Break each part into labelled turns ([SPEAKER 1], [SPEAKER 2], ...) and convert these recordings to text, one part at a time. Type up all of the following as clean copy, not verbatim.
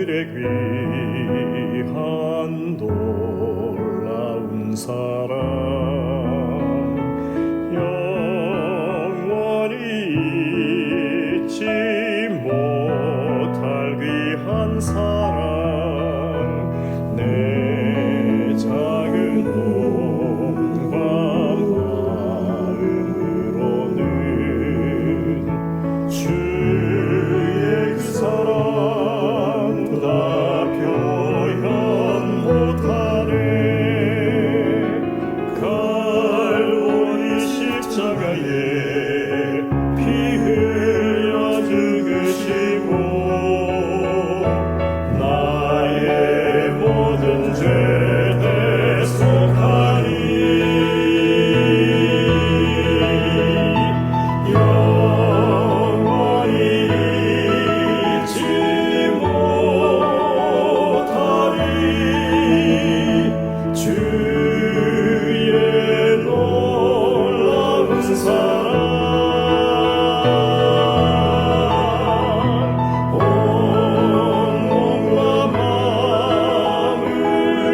[SPEAKER 1] 하늘의 귀한 놀라운 사랑 영원히 잊지 못할 귀한 사랑 내 작은 몸과 마음으로는 주의 그 사랑 다 표현 못하네. 갈보리 십자가에 피 흘려 죽으시고 나의 모든 죄 대속하니 영원히 잊지 못하리 주의 놀라운 사랑 온 몸과 마음을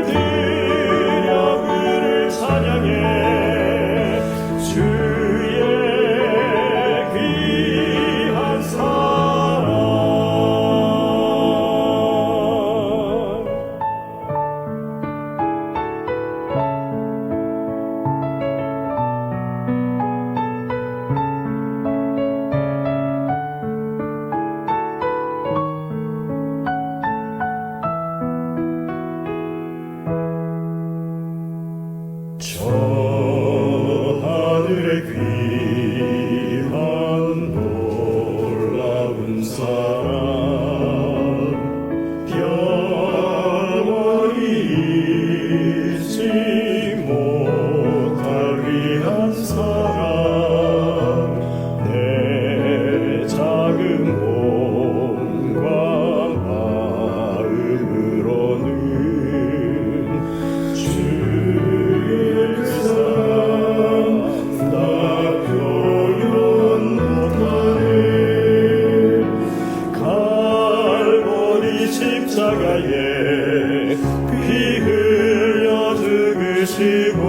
[SPEAKER 1] 들여 그를 찬양해 주의 귀한 사랑 저 하늘의 귀한 놀라운 사랑 영원히 잊지 못할 귀한 사랑 내 작은 몸과 마음으로는 주의 그 사랑 다 표현 못하네. 갈보리 십자가에 피 흘려 죽으시고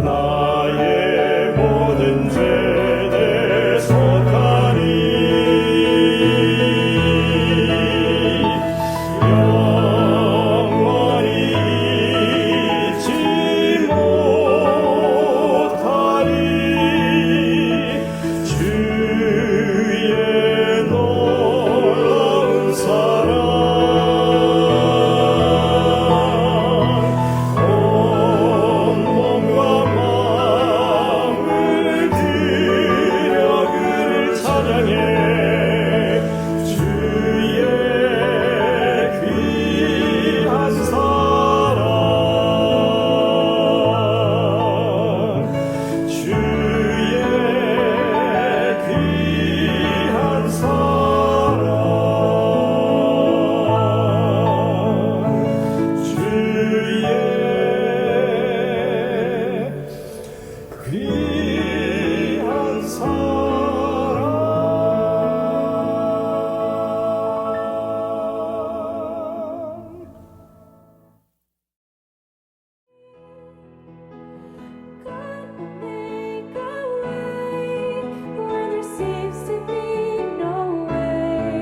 [SPEAKER 1] 나의 모든 죄 대속하니 영원히 잊지 못하리 주의 놀라운 사랑 온 몸과 마음을 들여 그를 찬양해 주의 귀한 사랑 주의 귀한 사랑 주의 귀한 사랑
[SPEAKER 2] God will make a way when there seems to be no way.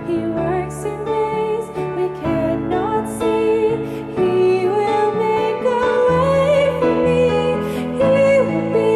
[SPEAKER 2] He works in ways we cannot see. He will make a way for me. He will be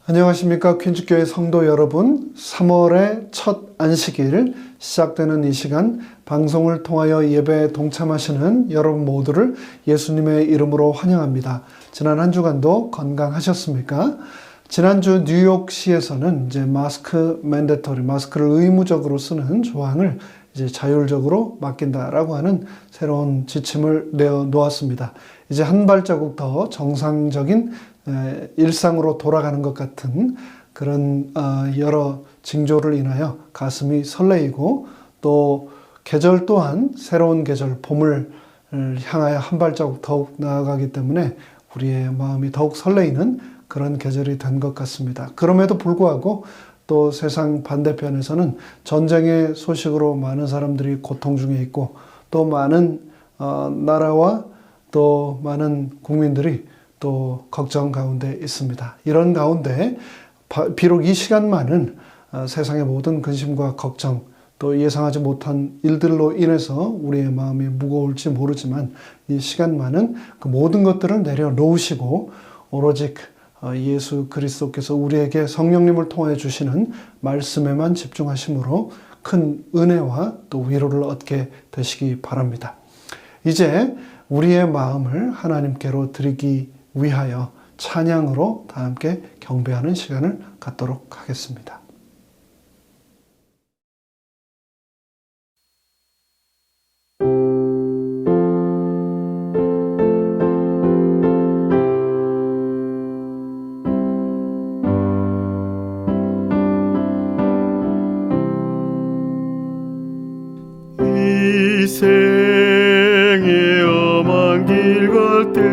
[SPEAKER 3] 안녕하십니까. 퀸즈교회 성도 여러분, 3월의 첫 안식일 시작되는 이 시간 방송을 통하여 예배에 동참하시는 여러분 모두를 예수님의 이름으로 환영합니다. 지난 한 주간도 건강하셨습니까? 지난주 뉴욕시에서는 이제 마스크를 의무적으로 쓰는 조항을 이제 자율적으로 맡긴다라고 하는 새로운 지침을 내어 놓았습니다. 이제 한 발자국 더 정상적인 일상으로 돌아가는 것 같은 그런 여러 징조를 인하여 가슴이 설레이고, 또 계절 또한 새로운 계절 봄을 향하여 한 발자국 더욱 나아가기 때문에 우리의 마음이 더욱 설레이는 그런 계절이 된 것 같습니다. 그럼에도 불구하고 또 세상 반대편에서는 전쟁의 소식으로 많은 사람들이 고통 중에 있고, 또 많은 나라와 또 많은 국민들이 또 걱정 가운데 있습니다. 이런 가운데 비록 이 시간만은 세상의 모든 근심과 걱정, 또 예상하지 못한 일들로 인해서 우리의 마음이 무거울지 모르지만, 이 시간만은 그 모든 것들을 내려놓으시고 오로지 예수 그리스도께서 우리에게 성령님을 통해 주시는 말씀에만 집중하심으로 큰 은혜와 또 위로를 얻게 되시기 바랍니다. 이제 우리의 마음을 하나님께로 드리기 위하여 찬양으로 다 함께 경배하는 시간을 갖도록 하겠습니다.
[SPEAKER 1] 이 생의 험한 길 갈 때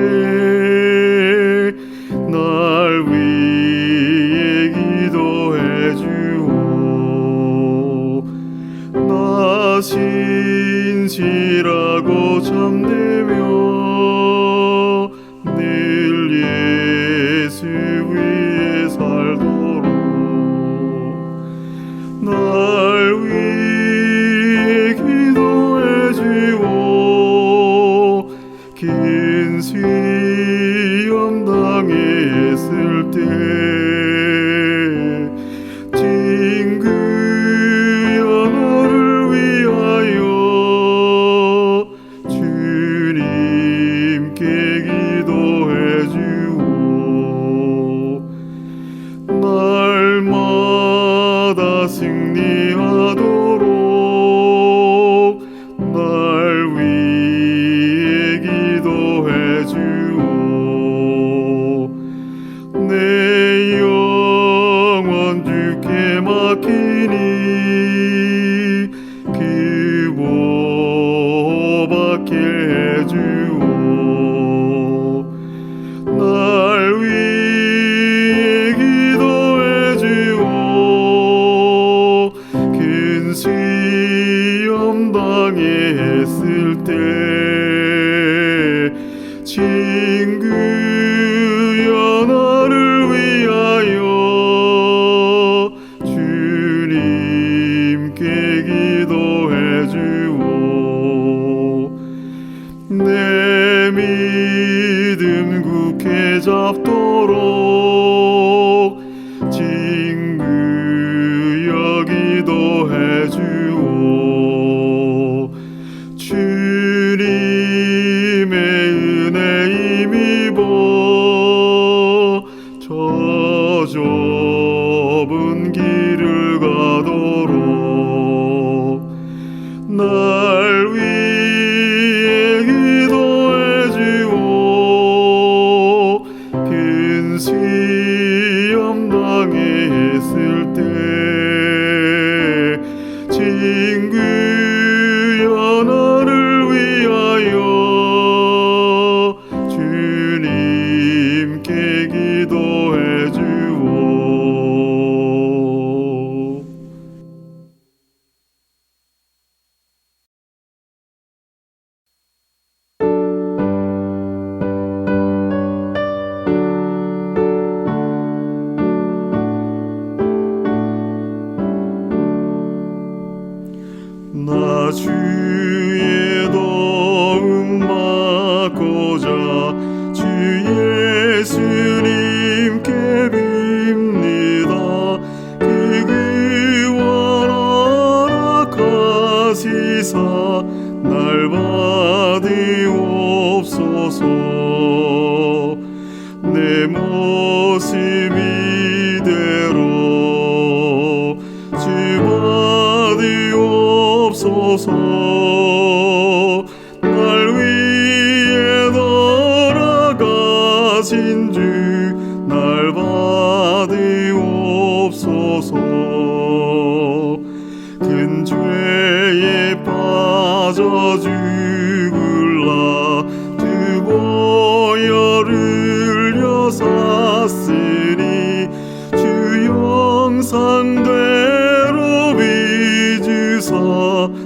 [SPEAKER 1] 날 위해 기도해 주오. 나 신실하고 참되며 늘 예수 위에 살도록 날 위해 기도해 주오. 긴 시험 당했을 때 친구여 너를 위하여 주님께 기도해 주오. 날마다 승리하도록 날 위해 기도해 주오. 내 영혼 주께 맡기니 그 보호받게 해 주오. 날 위해 기도해 주오. 큰 시험 당했을 때 친구여 나를 위하여 주님께 기도해 주오. 내 믿음 굳게 잡도록 친구여 기도해 주오. 주님의 은혜 힘입어 저 좁은 길을 가도록 날 위해 기도해 주오. 큰 나가신 주 날 받으옵소서. 큰 죄에 빠져 죽을라 두 보혈을 흘려 샀으니 주 형상대로 빚으사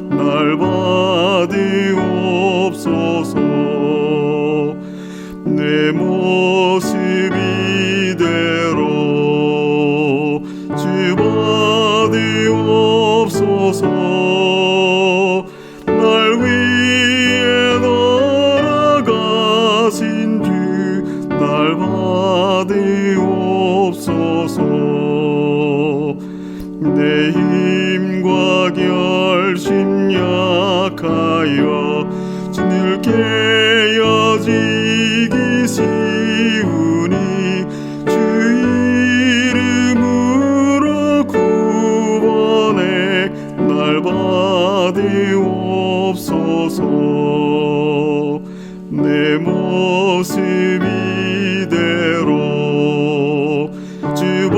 [SPEAKER 1] 날 받으옵소서. 내 모습 이대로 주 받으옵소서. 날 위해 돌아가신 주 날 받으옵소서. 내 힘과 결심 약하여 늘 깨어지기 쉬우니 주 이름으로 구원해 날 받으옵소서. 내 모습 이대로 주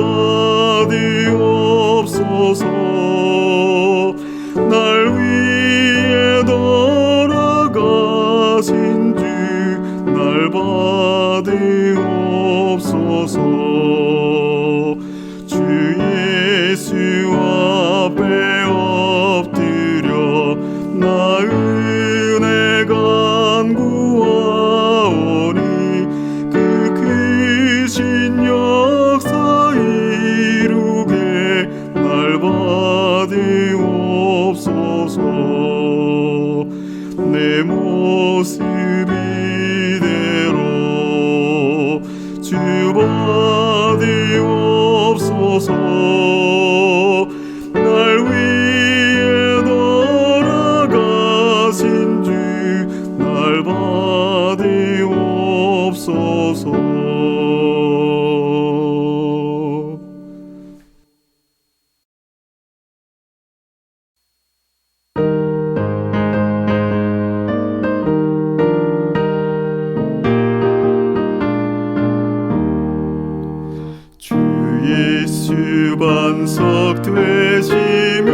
[SPEAKER 1] 받으옵소서. 날 위해 돌아가신 주 날 받으옵소서. 주 예수 앞에 엎드려 나 은혜 간구하오니 그 크신 역사 이루게 날 받으옵소서. 내 모습 이대로 주 받으옵소서. 날 위해 돌아가신 주 날 받으옵소서. 반석 되시며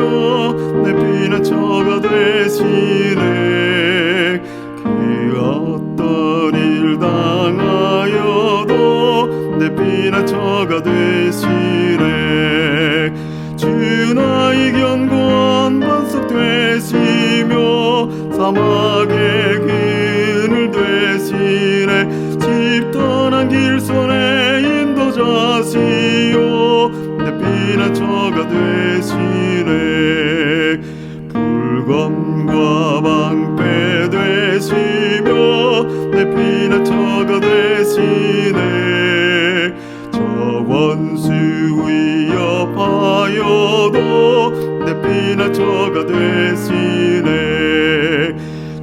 [SPEAKER 1] 내 피난처가 되시네. 그 어떤 일 당하여도 내 피난처가 되시네. 주 나의 견고한 반석 되시며 사막의 그늘 되시네. 집 떠난 길손의 인도자시오 내 피난처가 되시네. 불검과 방패 되시며 내 피난처가 되시네. 저 원수 위협하여도 내 피난처가 되시네.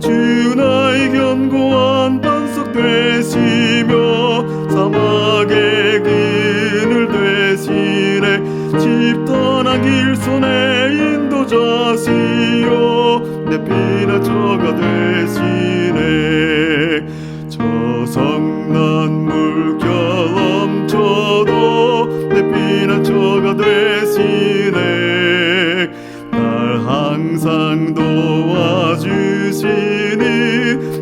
[SPEAKER 1] 주 나의 견고한 반석 되시며 사막의 그늘 되시네. 집 떠난 길손의 인도자시오 내 피난처가 되시네. 저성난 물결 넘쳐도 내 피난처가 되시네. 날 항상 도와주시니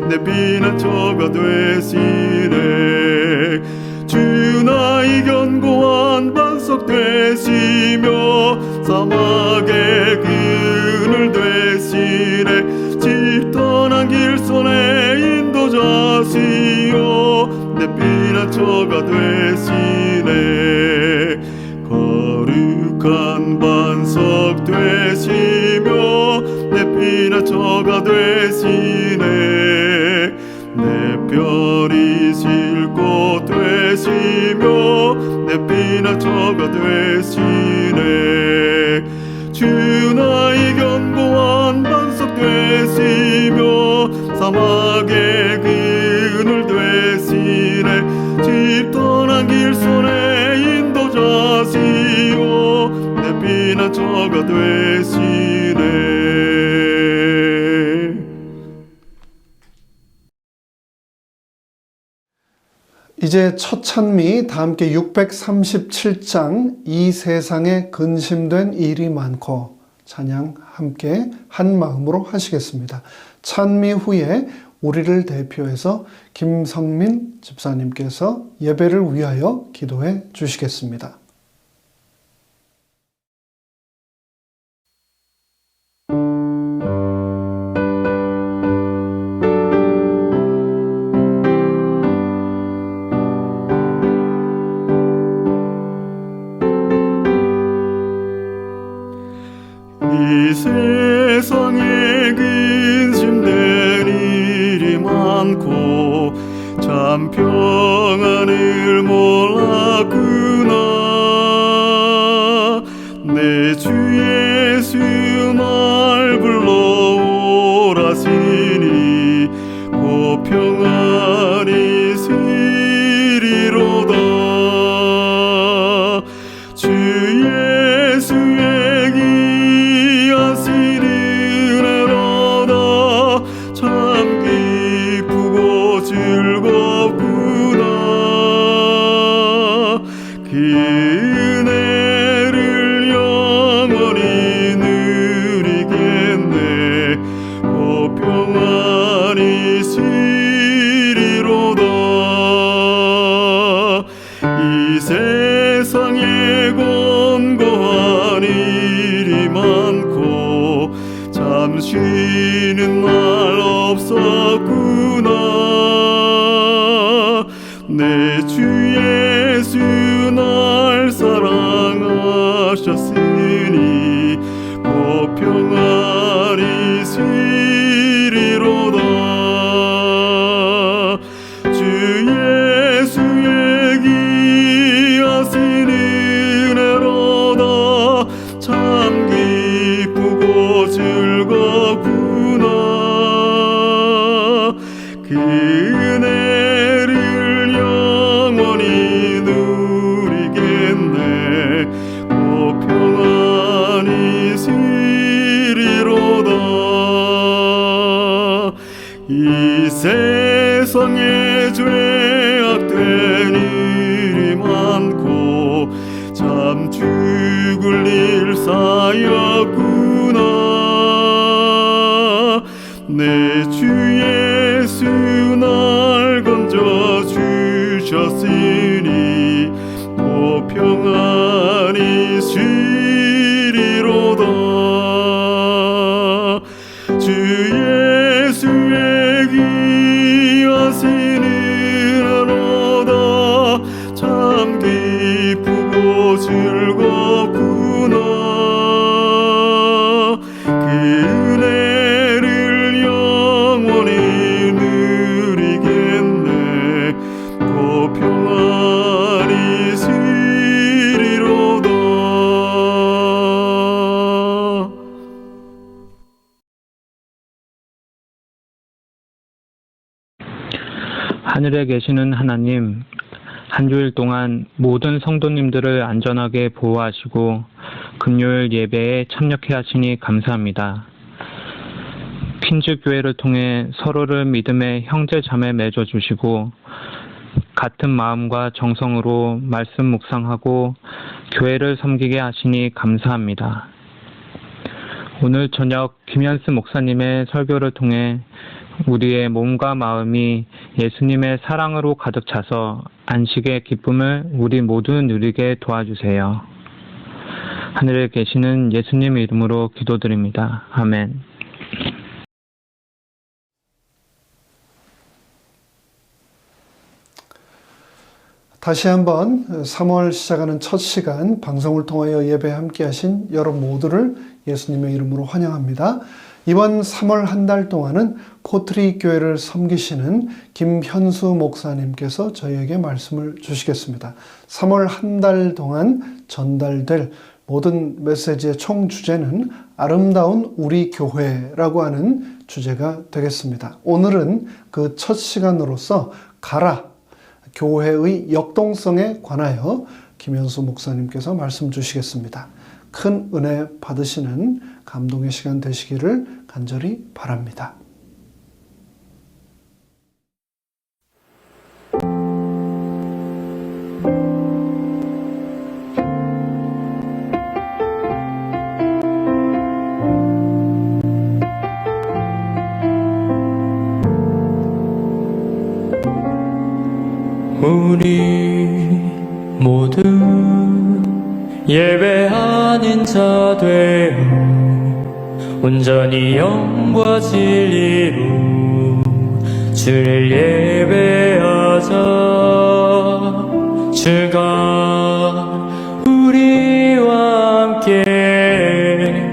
[SPEAKER 1] 내 피난처가 되시네. 주 나의 견고한 반석 되시며 사막의 그늘 되시네. 집 떠난 길손의 인도자시오 내 피난처가 되시네. 거룩한 반석 되시며 내 피난처가 되시네. 내 별이실 곳 되시며 내 피난처가 되시네. 주 나의 견고한 반석 되시며 사막의 그늘 되시네. 집 떠난 길손의 인도자시오 내 피난처가 되시네.
[SPEAKER 3] 이제 첫 찬미 다 함께 637장 이 세상에 근심된 일이 많고 찬양 함께 한 마음으로 하시겠습니다. 찬미 후에 우리를 대표해서 김성민 집사님께서 예배를 위하여 기도해 주시겠습니다.
[SPEAKER 1] 이 세상에 근심된 일이 많고 참 평안을 몰랐구나. 내 주 예수 날 불러오라시니 곧 평안이 있으리로다. 주 예수의 참 기쁘고 즐겁구나. 그 은혜를 영원히 누리겠네. 곧 평안이 있으리로다. 이 세상에 곤고한 일이 많고 참 쉬는 날 없었구나. 내 주 예수 날 사랑하셨으니 곧 평안이 있으리로다. 주 예수의 귀하신 은혜로다. 참 기쁘고 즐겁구나. 그 은혜를 영원히 누리겠네. 곧 평안이 있으리로다. 이 세상에 죄악된 일이 많고 참 죽을 일 쌓였구나. 내 주 예수 날 건져 주셨으니 곧 평안이 있으리로다. 주 예수의 귀하신 은혜로다. 참 기쁘고 즐겁구나. 그 은혜를 영원히 누리겠네. 곧 평안이 있으리로다.
[SPEAKER 4] 하늘에 계시는 하나님, 한 주일 동안 모든 성도님들을 안전하게 보호하시고 금요일 예배에 참여케 하시니 감사합니다. 퀸즈교회를 통해 서로를 믿음의 형제 자매 맺어주시고 같은 마음과 정성으로 말씀 묵상하고 교회를 섬기게 하시니 감사합니다. 오늘 저녁 김현수 목사님의 설교를 통해 우리의 몸과 마음이 예수님의 사랑으로 가득 차서 안식의 기쁨을 우리 모두 누리게 도와주세요. 하늘에 계시는 예수님 이름으로 기도드립니다. 아멘.
[SPEAKER 3] 다시 한번 3월 시작하는 첫 시간 방송을 통하여 예배 함께 하신 여러분 모두를 예수님의 이름으로 환영합니다. 이번 3월 한 달 동안은 포트리 교회를 섬기시는 김현수 목사님께서 저희에게 말씀을 주시겠습니다. 3월 한 달 동안 전달될 모든 메시지의 총 주제는 아름다운 우리 교회라고 하는 주제가 되겠습니다. 오늘은 그 첫 시간으로서 가라, 교회의 역동성에 관하여 김현수 목사님께서 말씀 주시겠습니다. 큰 은혜 받으시는 감동의 시간 되시기를 간절히 바랍니다.
[SPEAKER 5] 우리 모두 예배하는 자 되어 온전히 영과 진리로 주를 예배하자. 주가 우리와 함께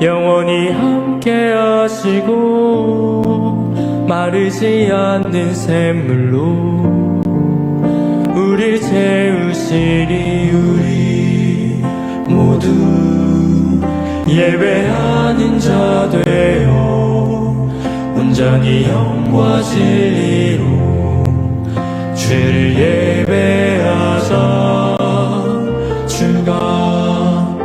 [SPEAKER 5] 영원히 함께 하시고 마르지 않는 샘물로 우리 채우시리. 우리 모두 예배하는 자 되어 온전히 영과 진리로 주를 예배하자. 주가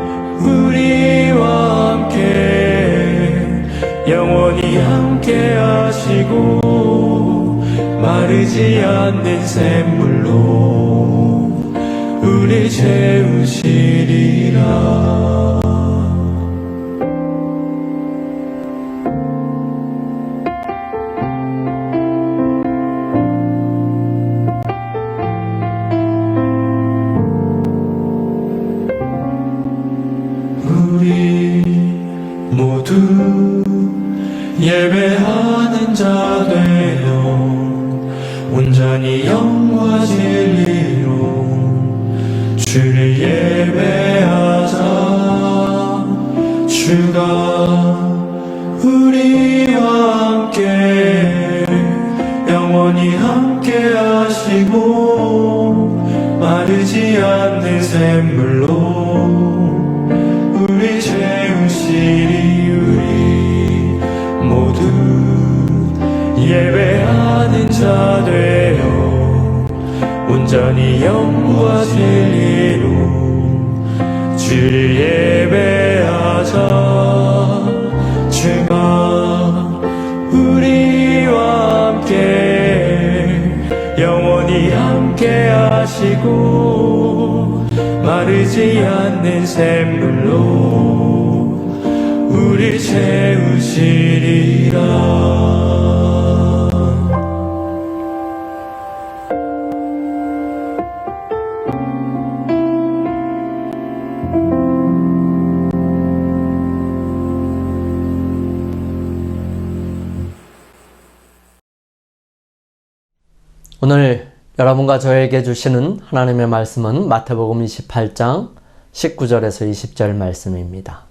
[SPEAKER 5] 우리와 함께 영원히 함께 하시고 마르지 않는 샘물로 우리 채우시리라. 우리 모두 예배하는 자 되어 온전히 영과 진리로 주를 예배하자. 주가 우리와 함께 영원히 함께 하시고 마르지 않는 샘물로 우리 채우시리. 우리 모두 예배하는 자 되어 온전히 영과 진리로 주를 예배하자. 주가 우리와 함께 영원히 함께 하시고 마르지 않는 샘물로 우리 채우시리라.
[SPEAKER 6] 오늘 여러분과 저에게 주시는 하나님의 말씀은 마태복음 28장 19절에서 20절 말씀입니다.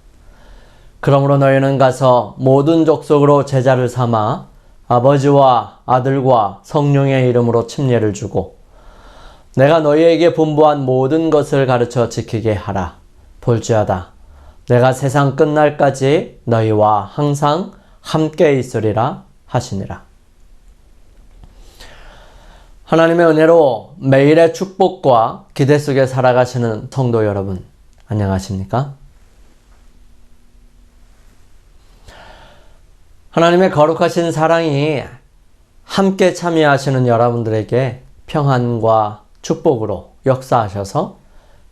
[SPEAKER 6] 그러므로 너희는 가서 모든 족속으로 제자를 삼아 아버지와 아들과 성령의 이름으로 침례를 주고 내가 너희에게 분부한 모든 것을 가르쳐 지키게 하라. 볼지어다 내가 세상 끝날까지 너희와 항상 함께 있으리라 하시니라. 하나님의 은혜로 매일의 축복과 기대 속에 살아가시는 성도 여러분, 안녕하십니까? 하나님의 거룩하신 사랑이 함께 참여하시는 여러분들에게 평안과 축복으로 역사하셔서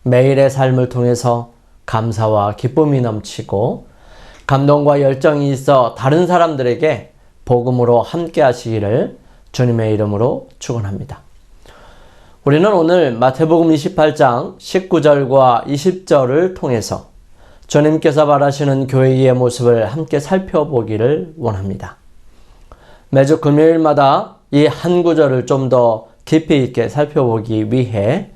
[SPEAKER 6] 매일의 삶을 통해서 감사와 기쁨이 넘치고 감동과 열정이 있어 다른 사람들에게 복음으로 함께 하시기를 주님의 이름으로 축원합니다. 우리는 오늘 마태복음 28장 19절과 20절을 통해서 주님께서 바라시는 교회의 모습을 함께 살펴보기를 원합니다. 매주 금요일마다 이 한 구절을 좀 더 깊이 있게 살펴보기 위해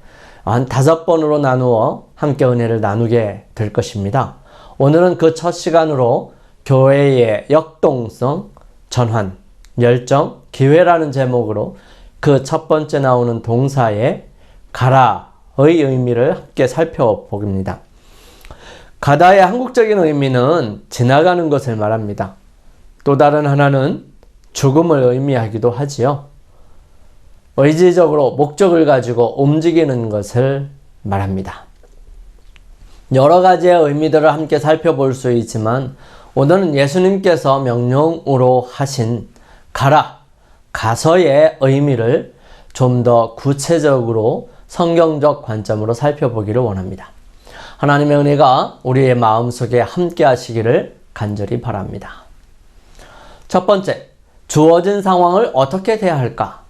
[SPEAKER 6] 한 5번으로 나누어 함께 은혜를 나누게 될 것입니다. 오늘은 그 첫 시간으로 교회의 역동성, 전환, 열정, 기회라는 제목으로 그 첫 번째 나오는 동사의 가라의 의미를 함께 살펴봅니다. 가다의 한국적인 의미는 지나가는 것을 말합니다. 또 다른 하나는 죽음을 의미하기도 하지요. 의지적으로 목적을 가지고 움직이는 것을 말합니다. 여러 가지의 의미들을 함께 살펴볼 수 있지만 오늘은 예수님께서 명령으로 하신 가라, 가서의 의미를 좀 더 구체적으로 성경적 관점으로 살펴보기를 원합니다. 하나님의 은혜가 우리의 마음속에 함께 하시기를 간절히 바랍니다. 첫 번째, 주어진 상황을 어떻게 대할까?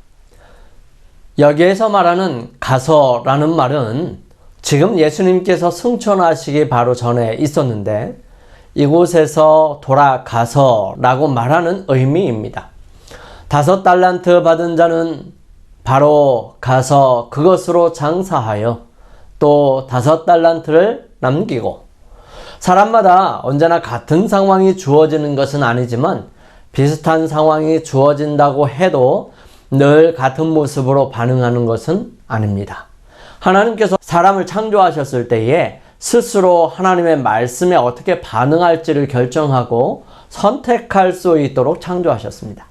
[SPEAKER 6] 여기에서 말하는 가서라는 말은 지금 예수님께서 승천하시기 바로 전에 있었는데 이곳에서 돌아가서라고 말하는 의미입니다. 5달란트 받은 자는 바로 가서 그것으로 장사하여 또 5달란트를 남기고, 사람마다 언제나 같은 상황이 주어지는 것은 아니지만 비슷한 상황이 주어진다고 해도 늘 같은 모습으로 반응하는 것은 아닙니다. 하나님께서 사람을 창조하셨을 때에 스스로 하나님의 말씀에 어떻게 반응할지를 결정하고 선택할 수 있도록 창조하셨습니다.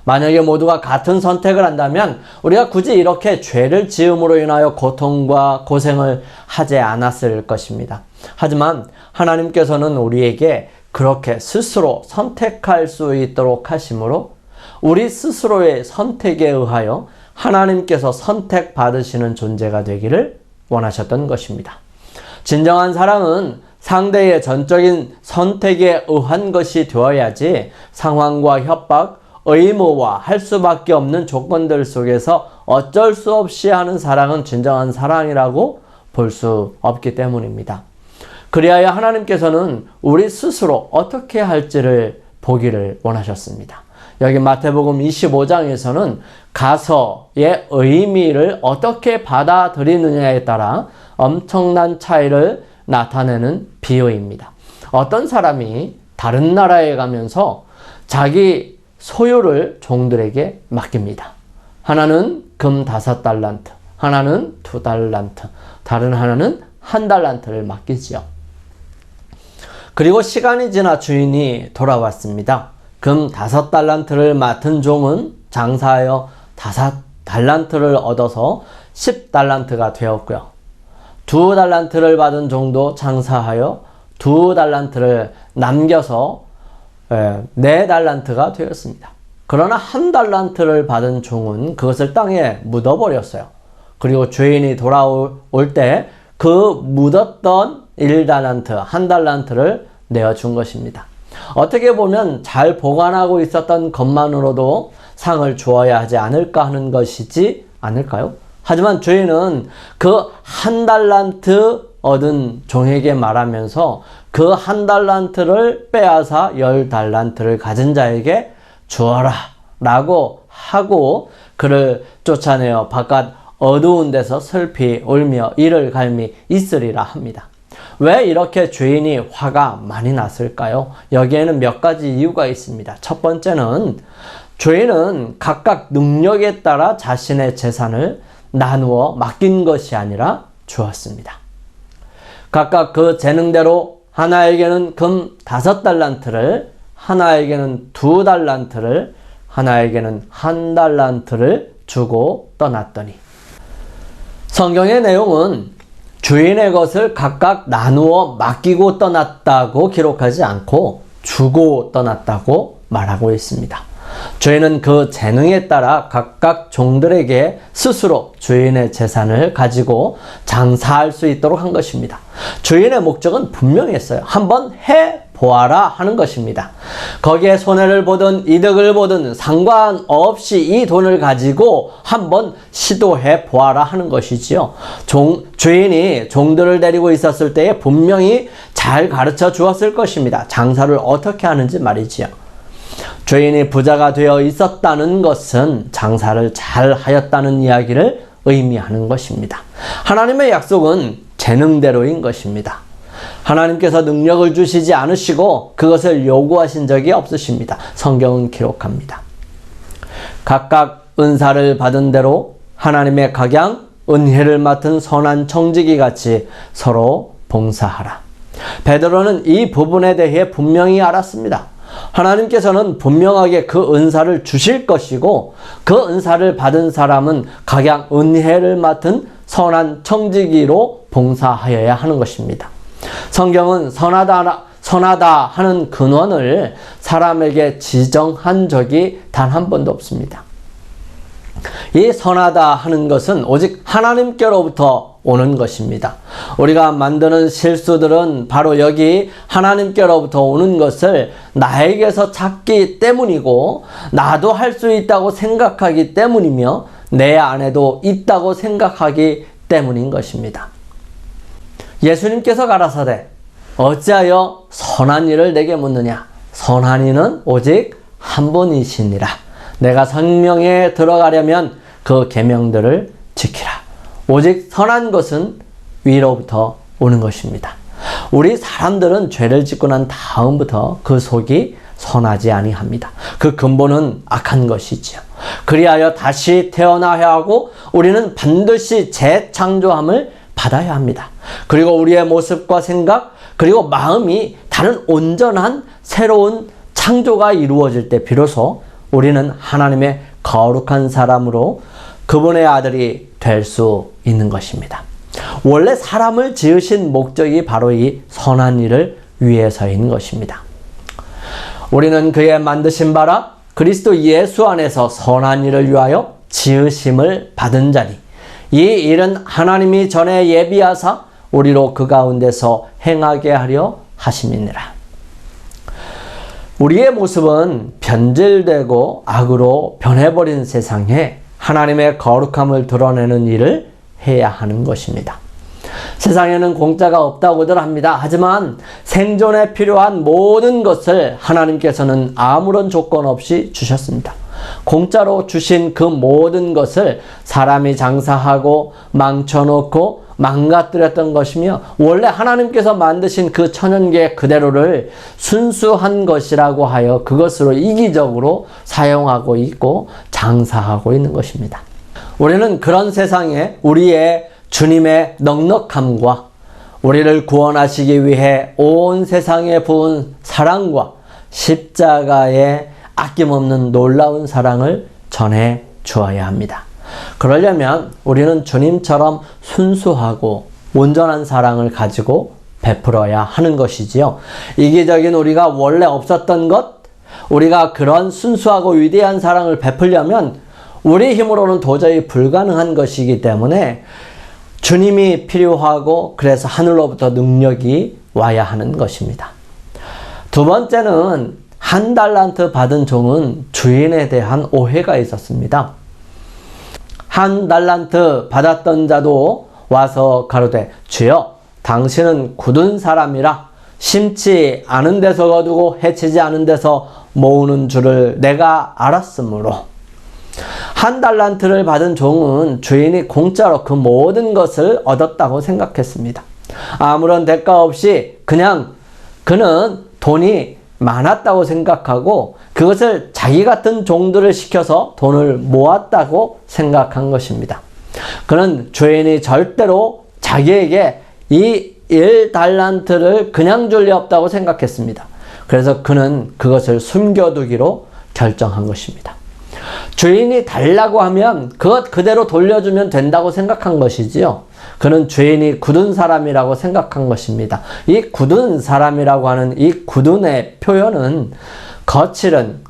[SPEAKER 6] 만약에 모두가 같은 선택을 한다면 우리가 굳이 이렇게 죄를 지음으로 인하여 고통과 고생을 하지 않았을 것입니다. 하지만 하나님께서는 우리에게 그렇게 스스로 선택할 수 있도록 하심으로 우리 스스로의 선택에 의하여 하나님께서 선택받으시는 존재가 되기를 원하셨던 것입니다. 진정한 사랑은 상대의 전적인 선택에 의한 것이 되어야지 상황과 협박, 의무화 할 수밖에 없는 조건들 속에서 어쩔 수 없이 하는 사랑은 진정한 사랑이라고 볼 수 없기 때문입니다. 그리하여 하나님께서는 우리 스스로 어떻게 할지를 보기를 원하셨습니다. 여기 마태복음 25장에서는 가서의 의미를 어떻게 받아들이느냐에 따라 엄청난 차이를 나타내는 비유입니다. 어떤 사람이 다른 나라에 가면서 자기 소유를 종들에게 맡깁니다. 하나는 금 5달란트, 하나는 2달란트, 다른 하나는 1달란트를 맡기지요. 그리고 시간이 지나 주인이 돌아왔습니다. 금 5달란트를 맡은 종은 장사하여 5달란트를 얻어서 10달란트가 되었고요. 2달란트를 받은 종도 장사하여 2달란트를 남겨서 4달란트가 되었습니다. 그러나 1달란트를 받은 종은 그것을 땅에 묻어버렸어요. 그리고 주인이 돌아올 때 그 묻었던 1달란트, 1달란트를 내어준 것입니다. 어떻게 보면 잘 보관하고 있었던 것만으로도 상을 주어야 하지 않을까 하는 것이지 않을까요? 하지만 주인은 그 1달란트 얻은 종에게 말하면서 그 1달란트를 빼앗아 10달란트를 가진 자에게 주어라 라고 하고 그를 쫓아내어 바깥 어두운 데서 슬피 울며 이를 갈미 있으리라 합니다. 왜 이렇게 주인이 화가 많이 났을까요? 여기에는 몇 가지 이유가 있습니다. 첫 번째는 주인은 각각 능력에 따라 자신의 재산을 나누어 맡긴 것이 아니라 주었습니다. 각각 그 재능대로 하나에게는 금 5달란트를, 하나에게는 2달란트를, 하나에게는 1달란트를 주고 떠났더니, 성경의 내용은 주인의 것을 각각 나누어 맡기고 떠났다고 기록하지 않고 주고 떠났다고 말하고 있습니다. 주인은 그 재능에 따라 각각 종들에게 스스로 주인의 재산을 가지고 장사할 수 있도록 한 것입니다. 주인의 목적은 분명했어요. 한번 해보아라 하는 것입니다. 거기에 손해를 보든 이득을 보든 상관없이 이 돈을 가지고 한번 시도해 보아라 하는 것이지요. 주인이 종들을 데리고 있었을 때에 분명히 잘 가르쳐 주었을 것입니다. 장사를 어떻게 하는지 말이지요. 주인이 부자가 되어 있었다는 것은 장사를 잘 하였다는 이야기를 의미하는 것입니다. 하나님의 약속은 재능대로인 것입니다. 하나님께서 능력을 주시지 않으시고 그것을 요구하신 적이 없으십니다. 성경은 기록합니다. 각각 은사를 받은 대로 하나님의 각양 은혜를 맡은 선한 청지기 같이 서로 봉사하라. 베드로는 이 부분에 대해 분명히 알았습니다. 하나님께서는 분명하게 그 은사를 주실 것이고 그 은사를 받은 사람은 각양 은혜를 맡은 선한 청지기로 봉사하여야 하는 것입니다. 성경은 선하다 하는 근원을 사람에게 지정한 적이 단 한 번도 없습니다. 이 선하다 하는 것은 오직 하나님께로부터 오는 것입니다. 우리가 만드는 실수들은 바로 여기 하나님께로부터 오는 것을 나에게서 찾기 때문이고 나도 할 수 있다고 생각하기 때문이며 내 안에도 있다고 생각하기 때문인 것입니다. 예수님께서 가라사대 어찌하여 선한 일을 내게 묻느냐? 선한 이는 오직 한 분이시니라. 내가 생명에 들어가려면 그 계명들을 지키라. 오직 선한 것은 위로부터 오는 것입니다. 우리 사람들은 죄를 짓고 난 다음부터 그 속이 선하지 아니합니다. 그 근본은 악한 것이지요. 그리하여 다시 태어나야 하고 우리는 반드시 재창조함을 받아야 합니다. 그리고 우리의 모습과 생각 그리고 마음이 다른 온전한 새로운 창조가 이루어질 때 비로소 우리는 하나님의 거룩한 사람으로 그분의 아들이 될 수 있는 것입니다. 원래 사람을 지으신 목적이 바로 이 선한 일을 위해서인 것입니다. 우리는 그의 만드신 바라 그리스도 예수 안에서 선한 일을 위하여 지으심을 받은 자니 이 일은 하나님이 전에 예비하사 우리로 그 가운데서 행하게 하려 하심이니라. 우리의 모습은 변질되고 악으로 변해버린 세상에 하나님의 거룩함을 드러내는 일을 해야 하는 것입니다. 세상에는 공짜가 없다고들 합니다. 하지만 생존에 필요한 모든 것을 하나님께서는 아무런 조건 없이 주셨습니다. 공짜로 주신 그 모든 것을 사람이 장사하고 망쳐놓고 망가뜨렸던 것이며 원래 하나님께서 만드신 그 천연계 그대로를 순수한 것이라고 하여 그것으로 이기적으로 사용하고 있고 장사하고 있는 것입니다. 우리는 그런 세상에 우리의 주님의 넉넉함과 우리를 구원하시기 위해 온 세상에 부은 사랑과 십자가의 아낌없는 놀라운 사랑을 전해 주어야 합니다. 그러려면 우리는 주님처럼 순수하고 온전한 사랑을 가지고 베풀어야 하는 것이지요. 이기적인 우리가 원래 없었던 것, 우리가 그런 순수하고 위대한 사랑을 베풀려면 우리 힘으로는 도저히 불가능한 것이기 때문에 주님이 필요하고 그래서 하늘로부터 능력이 와야 하는 것입니다. 두 번째는 한 달란트 받은 종은 주인에 대한 오해가 있었습니다. 한 달란트 받았던 자도 와서 가로되 주여 당신은 굳은 사람이라 심지 않은 데서 거두고 해치지 않은 데서 모으는 줄을 내가 알았으므로 한 달란트를 받은 종은 주인이 공짜로 그 모든 것을 얻었다고 생각했습니다. 아무런 대가 없이 그냥 그는 돈이 많았다고 생각하고 그것을 자기 같은 종들을 시켜서 돈을 모았다고 생각한 것입니다. 그는 주인이 절대로 자기에게 이 1달란트를 그냥 줄 리 없다고 생각했습니다. 그래서 그는 그것을 숨겨두기로 결정한 것입니다. 주인이 달라고 하면 그것 그대로 돌려주면 된다고 생각한 것이지요. 그는 주인이 굳은 사람이라고 생각한 것입니다. 이 굳은 사람이라고 하는 이 굳은의 표현은 거칠은,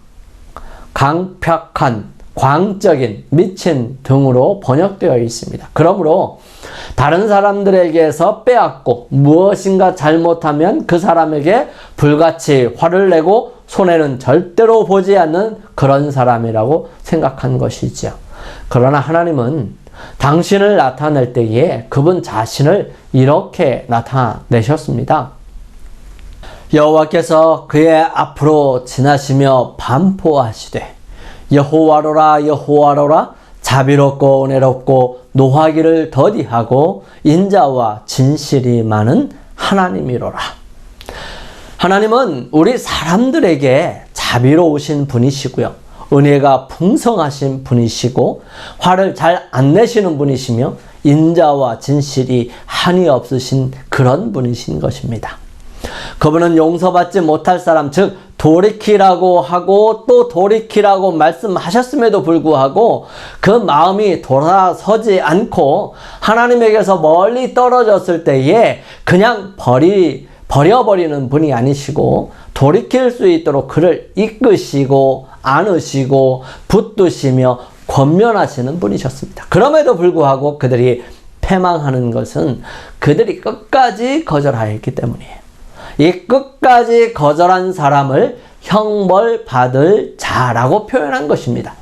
[SPEAKER 6] 강팍한, 광적인, 미친 등으로 번역되어 있습니다. 그러므로 다른 사람들에게서 빼앗고 무엇인가 잘못하면 그 사람에게 불같이 화를 내고 손해는 절대로 보지 않는 그런 사람이라고 생각한 것이지요. 그러나 하나님은 당신을 나타낼 때에 그분 자신을 이렇게 나타내셨습니다. 여호와께서 그의 앞으로 지나시며 반포하시되 여호와로라 여호와로라 자비롭고 은혜롭고 노하기를 더디하고 인자와 진실이 많은 하나님이로라. 하나님은 우리 사람들에게 자비로우신 분이시고요. 은혜가 풍성하신 분이시고 화를 잘 안 내시는 분이시며 인자와 진실이 한이 없으신 그런 분이신 것입니다. 그분은 용서받지 못할 사람, 즉 돌이키라고 하고 또 돌이키라고 말씀하셨음에도 불구하고 그 마음이 돌아서지 않고 하나님에게서 멀리 떨어졌을 때에 그냥 버려버리는 분이 아니시고 돌이킬 수 있도록 그를 이끄시고 안으시고 붙드시며 권면하시는 분이셨습니다. 그럼에도 불구하고 그들이 패망하는 것은 그들이 끝까지 거절하였기 때문이에요. 이 끝까지 거절한 사람을 형벌 받을 자라고 표현한 것입니다.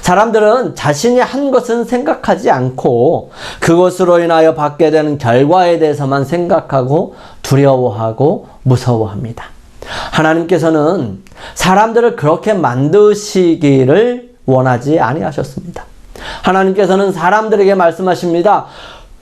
[SPEAKER 6] 사람들은 자신이 한 것은 생각하지 않고 그것으로 인하여 받게 되는 결과에 대해서만 생각하고 두려워하고 무서워합니다. 하나님께서는 사람들을 그렇게 만드시기를 원하지 아니하셨습니다. 하나님께서는 사람들에게 말씀하십니다.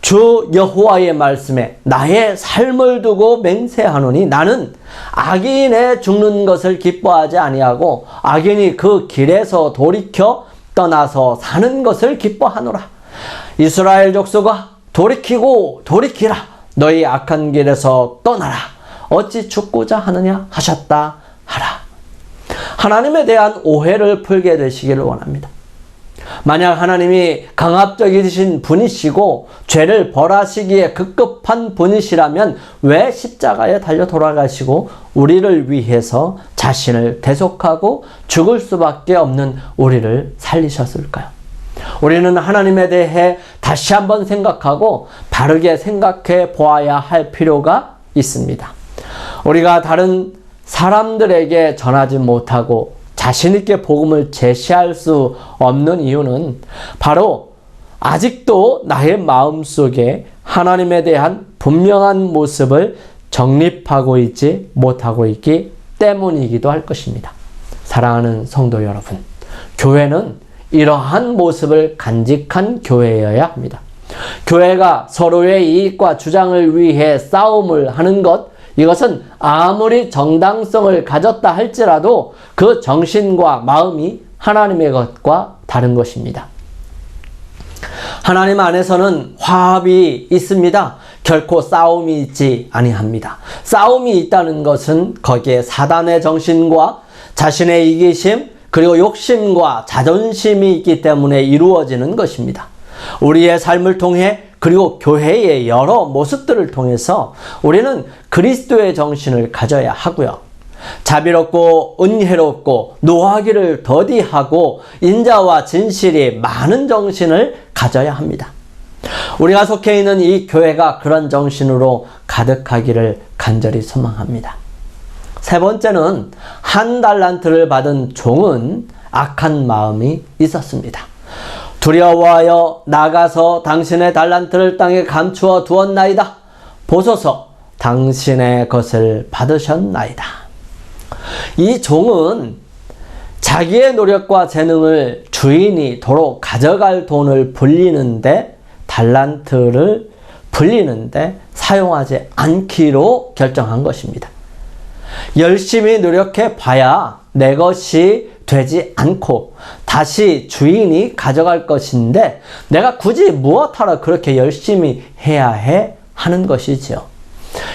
[SPEAKER 6] 주 여호와의 말씀에 나의 삶을 두고 맹세하노니 나는 악인의 죽는 것을 기뻐하지 아니하고 악인이 그 길에서 돌이켜 떠나서 사는 것을 기뻐하노라. 이스라엘 족속아 돌이키고 돌이키라. 너희 악한 길에서 떠나라. 어찌 죽고자 하느냐 하셨다 하라. 하나님에 대한 오해를 풀게 되시기를 원합니다. 만약 하나님이 강압적이신 분이시고 죄를 벌하시기에 급급한 분이시라면 왜 십자가에 달려 돌아가시고 우리를 위해서 자신을 대속하고 죽을 수밖에 없는 우리를 살리셨을까요? 우리는 하나님에 대해 다시 한번 생각하고 바르게 생각해 보아야 할 필요가 있습니다. 우리가 다른 사람들에게 전하지 못하고 자신있게 복음을 제시할 수 없는 이유는 바로 아직도 나의 마음속에 하나님에 대한 분명한 모습을 정립하고 있지 못하고 있기 때문이기도 할 것입니다. 사랑하는 성도 여러분, 교회는 이러한 모습을 간직한 교회여야 합니다. 교회가 서로의 이익과 주장을 위해 싸움을 하는 것, 이것은 아무리 정당성을 가졌다 할지라도 그 정신과 마음이 하나님의 것과 다른 것입니다. 하나님 안에서는 화합이 있습니다. 결코 싸움이 있지 아니합니다. 싸움이 있다는 것은 거기에 사단의 정신과 자신의 이기심 그리고 욕심과 자존심이 있기 때문에 이루어지는 것입니다. 우리의 삶을 통해 그리고 교회의 여러 모습들을 통해서 우리는 그리스도의 정신을 가져야 하고요. 자비롭고 은혜롭고 노하기를 더디하고 인자와 진실이 많은 정신을 가져야 합니다. 우리가 속해 있는 이 교회가 그런 정신으로 가득하기를 간절히 소망합니다. 세 번째는 한 달란트를 받은 종은 악한 마음이 있었습니다. 두려워하여 나가서 당신의 달란트를 땅에 감추어 두었나이다. 보소서 당신의 것을 받으셨나이다. 이 종은 자기의 노력과 재능을 주인이 도로 가져갈 돈을 불리는데 달란트를 불리는데 사용하지 않기로 결정한 것입니다. 열심히 노력해 봐야 내 것이 되지 않고 다시 주인이 가져갈 것인데 내가 굳이 무엇하러 그렇게 열심히 해야 해 하는 것이지요.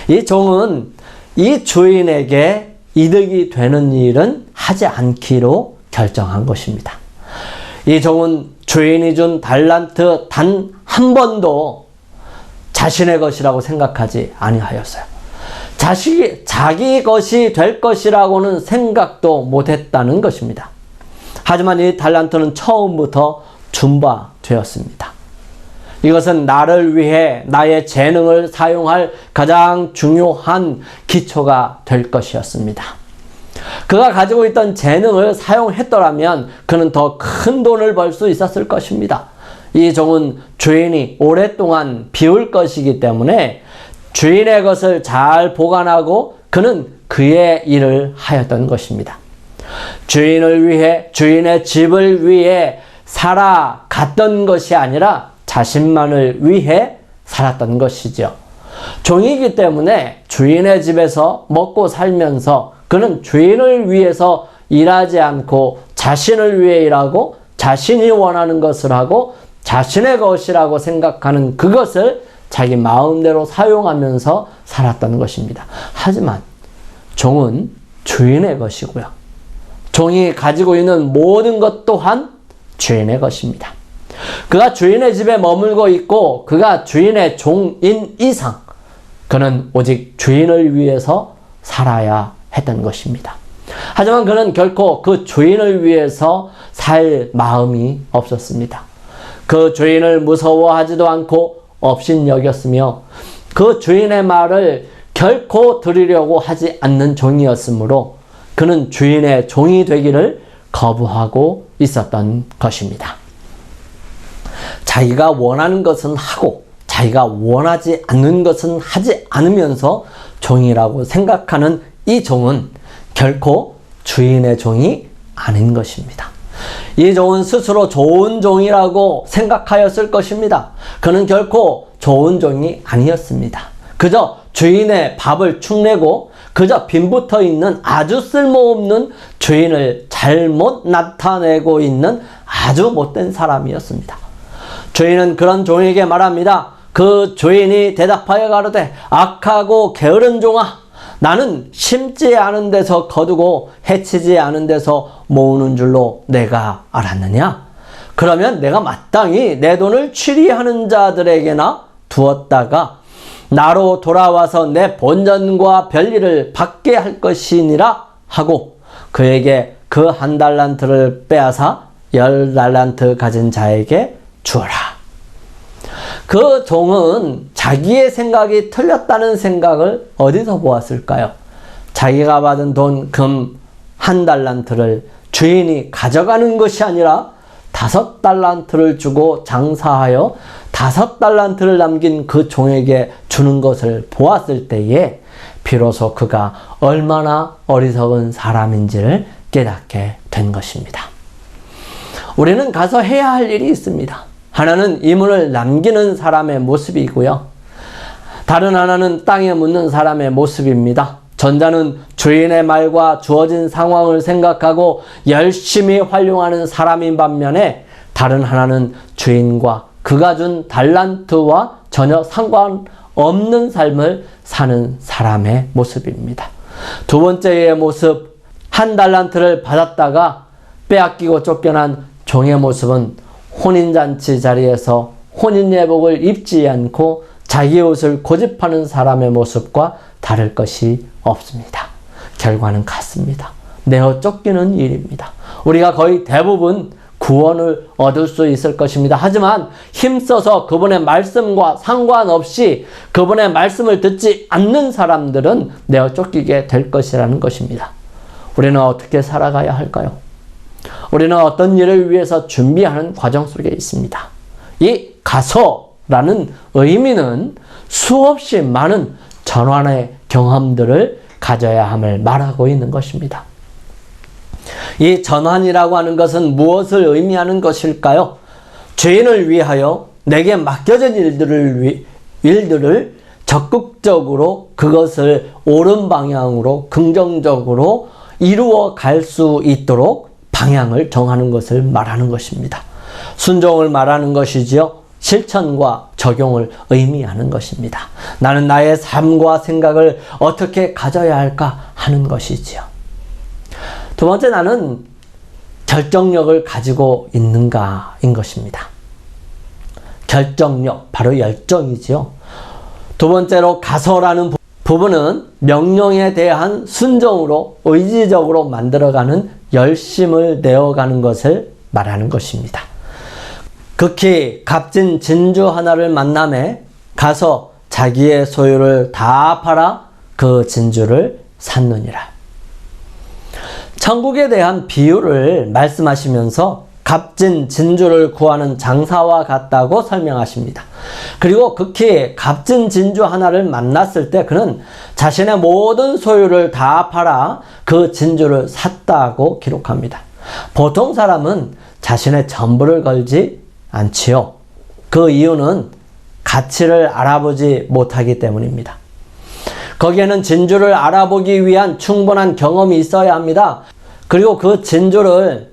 [SPEAKER 6] 이 종은 이 주인에게 이득이 되는 일은 하지 않기로 결정한 것입니다. 이 종은 주인이 준 달란트 단 한 번도 자신의 것이라고 생각하지 아니하였어요. 자기 것이 될 것이라고는 생각도 못했다는 것입니다. 하지만 이 달란트는 처음부터 준바되었습니다. 이것은 나를 위해 나의 재능을 사용할 가장 중요한 기초가 될 것이었습니다. 그가 가지고 있던 재능을 사용했더라면 그는 더 큰 돈을 벌 수 있었을 것입니다. 이 종은 주인이 오랫동안 비울 것이기 때문에 주인의 것을 잘 보관하고 그는 그의 일을 하였던 것입니다. 주인을 위해 주인의 집을 위해 살아갔던 것이 아니라 자신만을 위해 살았던 것이죠. 종이기 때문에 주인의 집에서 먹고 살면서 그는 주인을 위해서 일하지 않고 자신을 위해 일하고 자신이 원하는 것을 하고 자신의 것이라고 생각하는 그것을 자기 마음대로 사용하면서 살았던 것입니다. 하지만 종은 주인의 것이고요. 종이 가지고 있는 모든 것 또한 주인의 것입니다. 그가 주인의 집에 머물고 있고 그가 주인의 종인 이상 그는 오직 주인을 위해서 살아야 했던 것입니다. 하지만 그는 결코 그 주인을 위해서 살 마음이 없었습니다. 그 주인을 무서워하지도 않고 업신여겼으며 그 주인의 말을 결코 들으려고 하지 않는 종이었으므로 그는 주인의 종이 되기를 거부하고 있었던 것입니다. 자기가 원하는 것은 하고 자기가 원하지 않는 것은 하지 않으면서 종이라고 생각하는 이 종은 결코 주인의 종이 아닌 것입니다. 이 종은 스스로 좋은 종이라고 생각하였을 것입니다. 그는 결코 좋은 종이 아니었습니다. 그저 주인의 밥을 축내고 그저 빈붙어 있는 아주 쓸모없는 주인을 잘못 나타내고 있는 아주 못된 사람이었습니다. 주인은 그런 종에게 말합니다. 그 주인이 대답하여 가로되 악하고 게으른 종아, 나는 심지 않은 데서 거두고 해치지 않은 데서 모으는 줄로 내가 알았느냐? 그러면 내가 마땅히 내 돈을 취리하는 자들에게나 두었다가 나로 돌아와서 내 본전과 별일을 받게 할 것이니라 하고 그에게 그 1달란트를 빼앗아 10달란트 가진 자에게 주어라. 그 종은 자기의 생각이 틀렸다는 생각을 어디서 보았을까요? 자기가 받은 돈, 금 1달란트를 주인이 가져가는 것이 아니라 5달란트를 주고 장사하여 5달란트를 남긴 그 종에게 주는 것을 보았을 때에 비로소 그가 얼마나 어리석은 사람인지를 깨닫게 된 것입니다. 우리는 가서 해야 할 일이 있습니다. 하나는 이물을 남기는 사람의 모습이고요. 다른 하나는 땅에 묻는 사람의 모습입니다. 전자는 주인의 말과 주어진 상황을 생각하고 열심히 활용하는 사람인 반면에 다른 하나는 주인과 그가 준 달란트와 전혀 상관없는 삶을 사는 사람의 모습입니다. 두 번째의 모습, 1달란트를 받았다가 빼앗기고 쫓겨난 종의 모습은 혼인잔치 자리에서 혼인예복을 입지 않고 자기 옷을 고집하는 사람의 모습과 다를 것이 없습니다. 결과는 같습니다. 내어 쫓기는 일입니다. 우리가 거의 대부분 구원을 얻을 수 있을 것입니다. 하지만 힘써서 그분의 말씀과 상관없이 그분의 말씀을 듣지 않는 사람들은 내어 쫓기게 될 것이라는 것입니다. 우리는 어떻게 살아가야 할까요? 우리는 어떤 일을 위해서 준비하는 과정 속에 있습니다. 이 가서라는 의미는 수없이 많은 전환의 경험들을 가져야 함을 말하고 있는 것입니다. 이 전환이라고 하는 것은 무엇을 의미하는 것일까요? 죄인을 위하여 내게 맡겨진 일들을 적극적으로 그것을 옳은 방향으로 긍정적으로 이루어 갈 수 있도록 방향을 정하는 것을 말하는 것입니다. 순종을 말하는 것이지요. 실천과 적용을 의미하는 것입니다. 나는 나의 삶과 생각을 어떻게 가져야 할까 하는 것이지요. 두 번째, 나는 결정력을 가지고 있는가인 것입니다. 결정력, 바로 열정이지요. 두 번째로 가서라는 부분은 명령에 대한 순종으로 의지적으로 만들어가는 열심을 내어가는 것을 말하는 것입니다. 극히 값진 진주 하나를 만남에 가서 자기의 소유를 다 팔아 그 진주를 샀느니라. 천국에 대한 비유를 말씀하시면서 값진 진주를 구하는 장사와 같다고 설명하십니다. 그리고 극히 값진 진주 하나를 만났을 때 그는 자신의 모든 소유를 다 팔아 그 진주를 샀다고 기록합니다. 보통 사람은 자신의 전부를 걸지 않지요. 그 이유는 가치를 알아보지 못하기 때문입니다. 거기에는 진주를 알아보기 위한 충분한 경험이 있어야 합니다. 그리고 그 진주를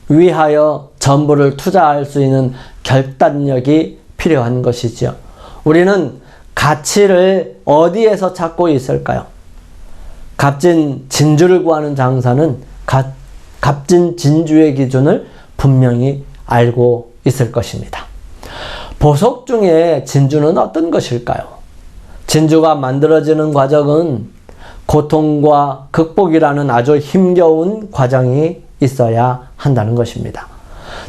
[SPEAKER 6] 위하여 전부를 투자할 수 있는 결단력이 필요한 것이죠. 우리는 가치를 어디에서 찾고 있을까요? 값진 진주를 구하는 장사는 값진 진주의 기준을 분명히 알고 있을 것입니다. 보석 중에 진주는 어떤 것일까요? 진주가 만들어지는 과정은 고통과 극복이라는 아주 힘겨운 과정이 있어야 한다는 것입니다.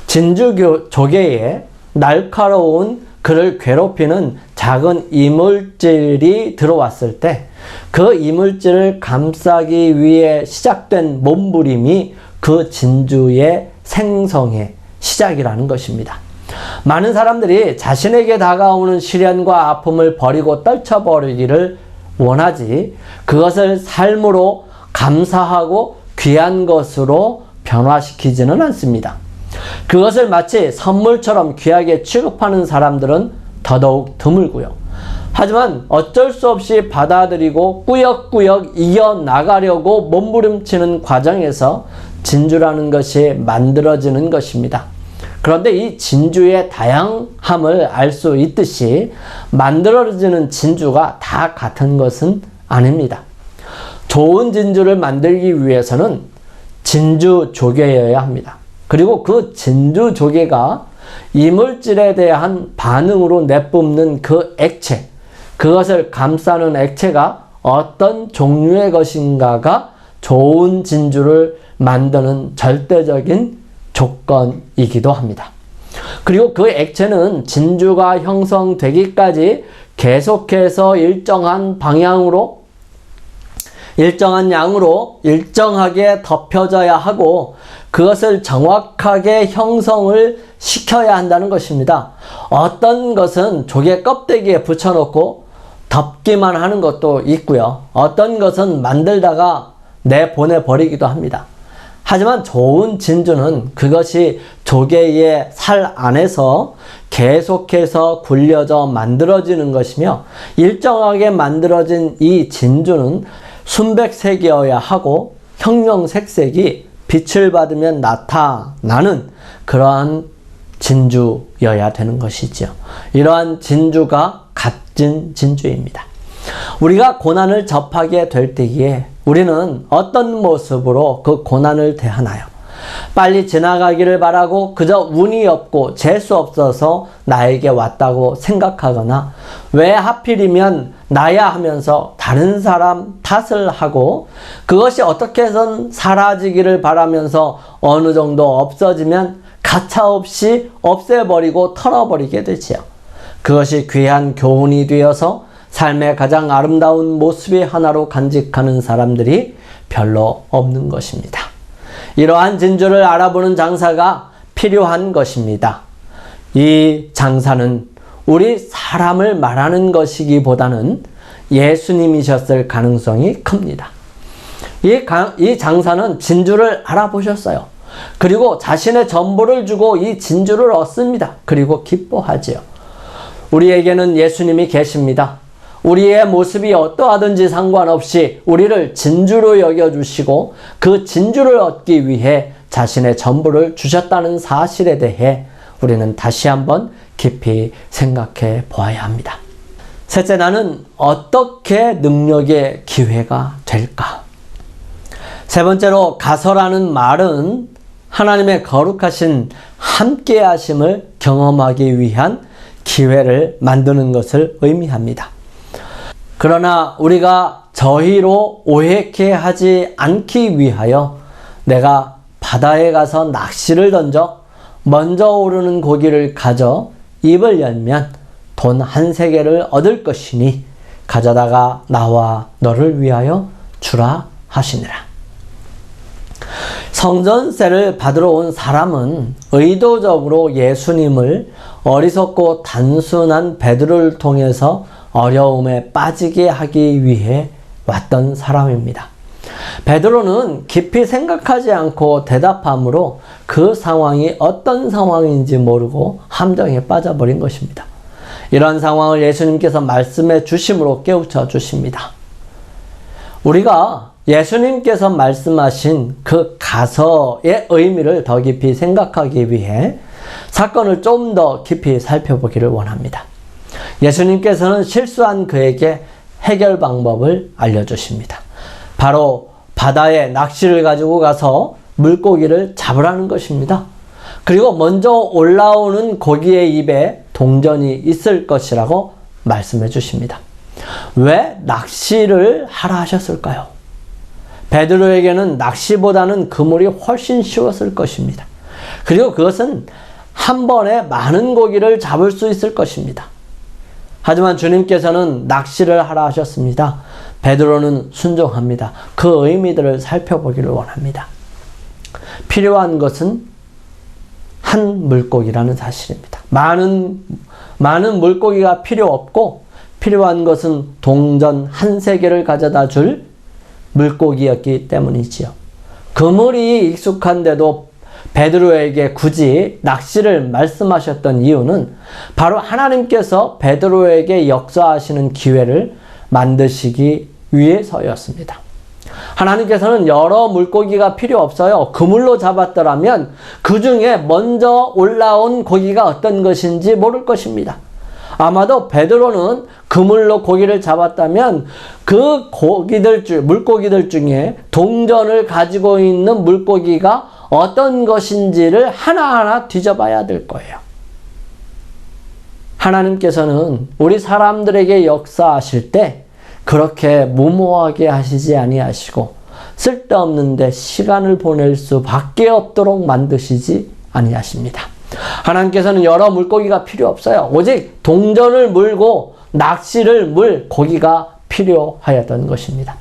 [SPEAKER 6] 진주 조개에 날카로운 그를 괴롭히는 작은 이물질이 들어왔을 때 그 이물질을 감싸기 위해 시작된 몸부림이 그 진주의 생성의 시작이라는 것입니다. 많은 사람들이 자신에게 다가오는 시련과 아픔을 버리고 떨쳐버리기를 원하지 그것을 삶으로 감사하고 귀한 것으로 변화시키지는 않습니다. 그것을 마치 선물처럼 귀하게 취급하는 사람들은 더더욱 드물고요. 하지만 어쩔 수 없이 받아들이고 꾸역꾸역 이겨나가려고 몸부림치는 과정에서 진주라는 것이 만들어지는 것입니다. 그런데 이 진주의 다양함을 알 수 있듯이 만들어지는 진주가 다 같은 것은 아닙니다. 좋은 진주를 만들기 위해서는 진주 조개여야 합니다. 그리고 그 진주 조개가 이물질에 대한 반응으로 내뿜는 그 액체, 그것을 감싸는 액체가 어떤 종류의 것인가가 좋은 진주를 만드는 절대적인 조건이기도 합니다. 그리고 그 액체는 진주가 형성되기까지 계속해서 일정한 방향으로, 일정한 양으로 일정하게 덮여져야 하고 그것을 정확하게 형성을 시켜야 한다는 것입니다. 어떤 것은 조개 껍데기에 붙여놓고 덮기만 하는 것도 있고요. 어떤 것은 만들다가 내보내버리기도 합니다. 하지만 좋은 진주는 그것이 조개의 살 안에서 계속해서 굴려져 만들어지는 것이며 일정하게 만들어진 이 진주는 순백색이어야 하고 형형색색이 빛을 받으면 나타나는 그러한 진주여야 되는 것이죠. 이러한 진주가 값진 진주입니다. 우리가 고난을 접하게 될 때에 우리는 어떤 모습으로 그 고난을 대하나요? 빨리 지나가기를 바라고 그저 운이 없고 재수 없어서 나에게 왔다고 생각하거나 왜 하필이면 나야 하면서 다른 사람 탓을 하고 그것이 어떻게 해선 사라지기를 바라면서 어느 정도 없어지면 가차없이 없애버리고 털어버리게 되지요. 그것이 귀한 교훈이 되어서 삶의 가장 아름다운 모습의 하나로 간직하는 사람들이 별로 없는 것입니다. 이러한 진주를 알아보는 장사가 필요한 것입니다. 이 장사는 우리 사람을 말하는 것이기보다는 예수님이셨을 가능성이 큽니다. 이 장사는 진주를 알아보셨어요. 그리고 자신의 전부를 주고 이 진주를 얻습니다. 그리고 기뻐하지요. 우리에게는 예수님이 계십니다. 우리의 모습이 어떠하든지 상관없이 우리를 진주로 여겨주시고 그 진주를 얻기 위해 자신의 전부를 주셨다는 사실에 대해 우리는 다시 한번 깊이 생각해 보아야 합니다. 셋째, 나는 어떻게 능력의 기회가 될까? 세 번째로, 가서라는 말은 하나님의 거룩하신 함께하심을 경험하기 위한 기회를 만드는 것을 의미합니다. 그러나 우리가 저희로 오해케 하지 않기 위하여 내가 바다에 가서 낚시를 던져 먼저 오르는 고기를 가져 입을 열면 돈 1세겔을 얻을 것이니 가져다가 나와 너를 위하여 주라 하시니라. 성전세를 받으러 온 사람은 의도적으로 예수님을 어리석고 단순한 베드로를 통해서 어려움에 빠지게 하기 위해 왔던 사람입니다. 베드로는 깊이 생각하지 않고 대답함으로 그 상황이 어떤 상황인지 모르고 함정에 빠져버린 것입니다. 이런 상황을 예수님께서 말씀해 주심으로 깨우쳐 주십니다. 우리가 예수님께서 말씀하신 그 가서의 의미를 더 깊이 생각하기 위해 사건을 좀 더 깊이 살펴보기를 원합니다. 예수님께서는 실수한 그에게 해결 방법을 알려주십니다. 바로 바다에 낚시를 가지고 가서 물고기를 잡으라는 것입니다. 그리고 먼저 올라오는 고기의 입에 동전이 있을 것이라고 말씀해 주십니다. 왜 낚시를 하라 하셨을까요? 베드로에게는 낚시보다는 그물이 훨씬 쉬웠을 것입니다. 그리고 그것은 한 번에 많은 고기를 잡을 수 있을 것입니다. 하지만 주님께서는 낚시를 하라 하셨습니다. 베드로는 순종합니다. 그 의미들을 살펴보기를 원합니다. 필요한 것은 한 물고기라는 사실입니다. 많은 물고기가 필요 없고 필요한 것은 동전 한 세개를 가져다 줄 물고기였기 때문이지요. 그물이 익숙한데도 베드로에게 굳이 낚시를 말씀하셨던 이유는 바로 하나님께서 베드로에게 역사하시는 기회를 만드시기 위해서였습니다. 하나님께서는 여러 물고기가 필요 없어요. 그물로 잡았더라면 그 중에 먼저 올라온 고기가 어떤 것인지 모를 것입니다. 아마도 베드로는 그물로 고기를 잡았다면 그 물고기들 중에 동전을 가지고 있는 물고기가 어떤 것인지를 하나하나 뒤져봐야 될 거예요. 하나님께서는 우리 사람들에게 역사하실 때 그렇게 무모하게 하시지 아니하시고 쓸데없는데 시간을 보낼 수밖에 없도록 만드시지 아니하십니다. 하나님께서는 여러 물고기가 필요 없어요. 오직 동전을 물고 낚시를 물 고기가 필요하였던 것입니다.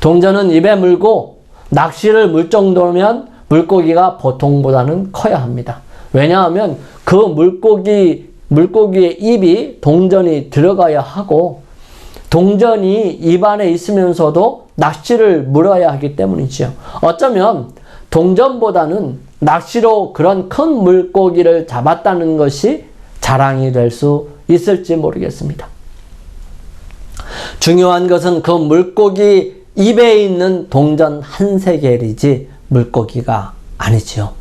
[SPEAKER 6] 동전은 입에 물고 낚시를 물 정도면 물고기가 보통보다는 커야 합니다. 왜냐하면 그 물고기의 입이 동전이 들어가야 하고 동전이 입 안에 있으면서도 낚시를 물어야 하기 때문이죠. 어쩌면 동전보다는 낚시로 그런 큰 물고기를 잡았다는 것이 자랑이 될 수 있을지 모르겠습니다. 중요한 것은 그 물고기 입에 있는 동전 한 세겔이지 물고기가 아니지요.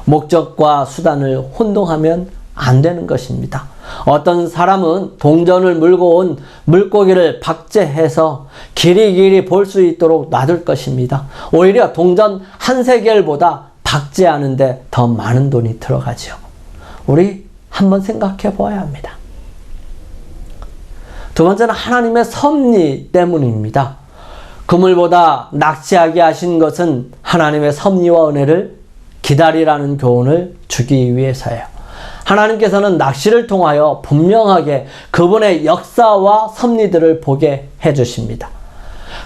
[SPEAKER 6] 목적과 수단을 혼동하면 안 되는 것입니다. 어떤 사람은 동전을 물고 온 물고기를 박제해서 길이길이 볼 수 있도록 놔둘 것입니다. 오히려 동전 한 세겔보다 박제하는데 더 많은 돈이 들어가죠. 우리 한번 생각해 보아야 합니다. 두 번째는 하나님의 섭리 때문입니다. 그물보다 낚시하게 하신 것은 하나님의 섭리와 은혜를 기다리라는 교훈을 주기 위해서예요. 하나님께서는 낚시를 통하여 분명하게 그분의 역사와 섭리들을 보게 해주십니다.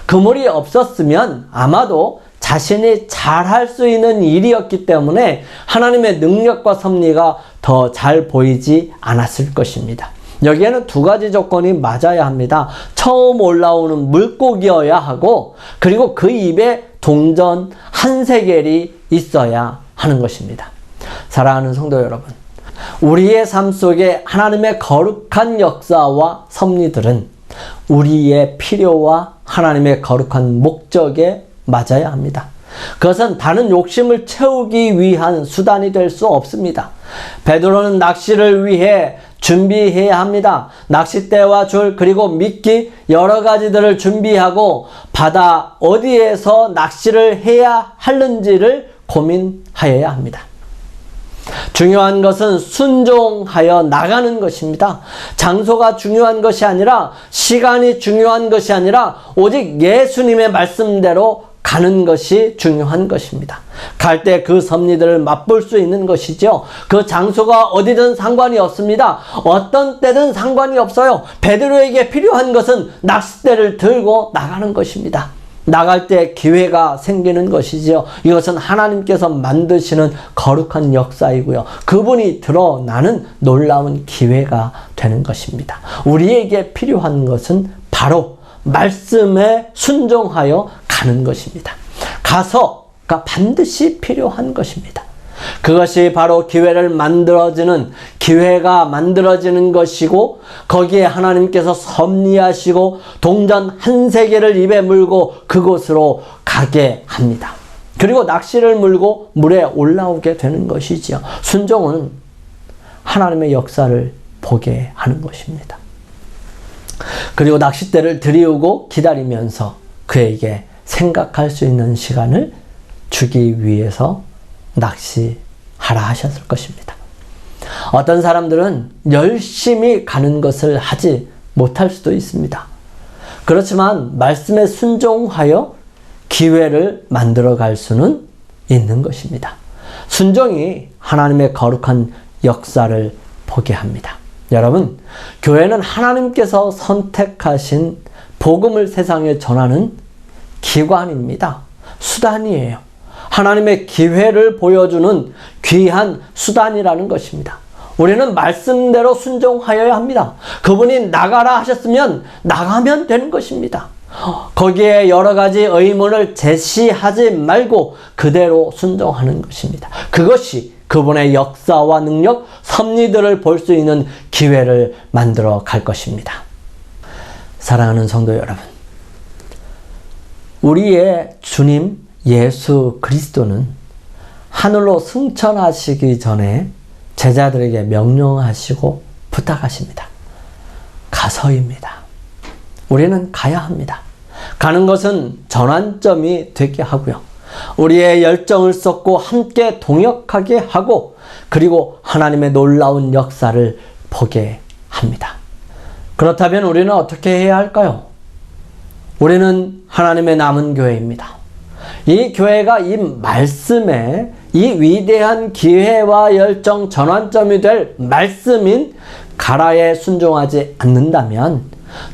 [SPEAKER 6] 그물이 없었으면 아마도 자신이 잘할 수 있는 일이었기 때문에 하나님의 능력과 섭리가 더 잘 보이지 않았을 것입니다. 여기에는 두 가지 조건이 맞아야 합니다. 처음 올라오는 물고기여야 하고 그리고 그 입에 동전 한 세겔이 있어야 하는 것입니다. 사랑하는 성도 여러분, 우리의 삶 속에 하나님의 거룩한 역사와 섭리들은 우리의 필요와 하나님의 거룩한 목적에 맞아야 합니다. 그것은 다른 욕심을 채우기 위한 수단이 될 수 없습니다. 베드로는 낚시를 위해 준비해야 합니다. 낚싯대와 줄 그리고 미끼 여러 가지들을 준비하고 바다 어디에서 낚시를 해야 하는지를 고민하여야 합니다. 중요한 것은 순종하여 나가는 것입니다. 장소가 중요한 것이 아니라 시간이 중요한 것이 아니라 오직 예수님의 말씀대로 가는 것이 중요한 것입니다. 갈 때 그 섭리들을 맛볼 수 있는 것이죠. 그 장소가 어디든 상관이 없습니다. 어떤 때든 상관이 없어요. 베드로에게 필요한 것은 낚싯대를 들고 나가는 것입니다. 나갈 때 기회가 생기는 것이지요. 이것은 하나님께서 만드시는 거룩한 역사이고요. 그분이 드러나는 놀라운 기회가 되는 것입니다. 우리에게 필요한 것은 바로 말씀에 순종하여 가는 것입니다. 가서가 반드시 필요한 것입니다. 그것이 바로 기회가 만들어지는 것이고 거기에 하나님께서 섭리하시고 동전 한 세겔을 입에 물고 그곳으로 가게 합니다. 그리고 낚시를 물고 물에 올라오게 되는 것이지요. 순종은 하나님의 역사를 보게 하는 것입니다. 그리고 낚싯대를 들이우고 기다리면서 그에게 생각할 수 있는 시간을 주기 위해서 낚시하라 하셨을 것입니다. 어떤 사람들은 열심히 가는 것을 하지 못할 수도 있습니다. 그렇지만 말씀에 순종하여 기회를 만들어 갈 수는 있는 것입니다. 순종이 하나님의 거룩한 역사를 보게 합니다. 여러분, 교회는 하나님께서 선택하신 복음을 세상에 전하는 기관입니다. 수단이에요. 하나님의 기회를 보여주는 귀한 수단이라는 것입니다. 우리는 말씀대로 순종하여야 합니다. 그분이 나가라 하셨으면 나가면 되는 것입니다. 거기에 여러 가지 의문을 제시하지 말고 그대로 순종하는 것입니다. 그것이 그분의 역사와 능력, 섭리들을 볼 수 있는 기회를 만들어 갈 것입니다. 사랑하는 성도 여러분, 우리의 주님 예수 그리스도는 하늘로 승천하시기 전에 제자들에게 명령하시고 부탁하십니다. 가서입니다. 우리는 가야 합니다. 가는 것은 전환점이 되게 하고요. 우리의 열정을 쏟고 함께 동역하게 하고 그리고 하나님의 놀라운 역사를 보게 합니다. 그렇다면 우리는 어떻게 해야 할까요? 우리는 하나님의 남은 교회입니다. 이 교회가 이 말씀에 이 위대한 기회와 열정 전환점이 될 말씀인 가라에 순종하지 않는다면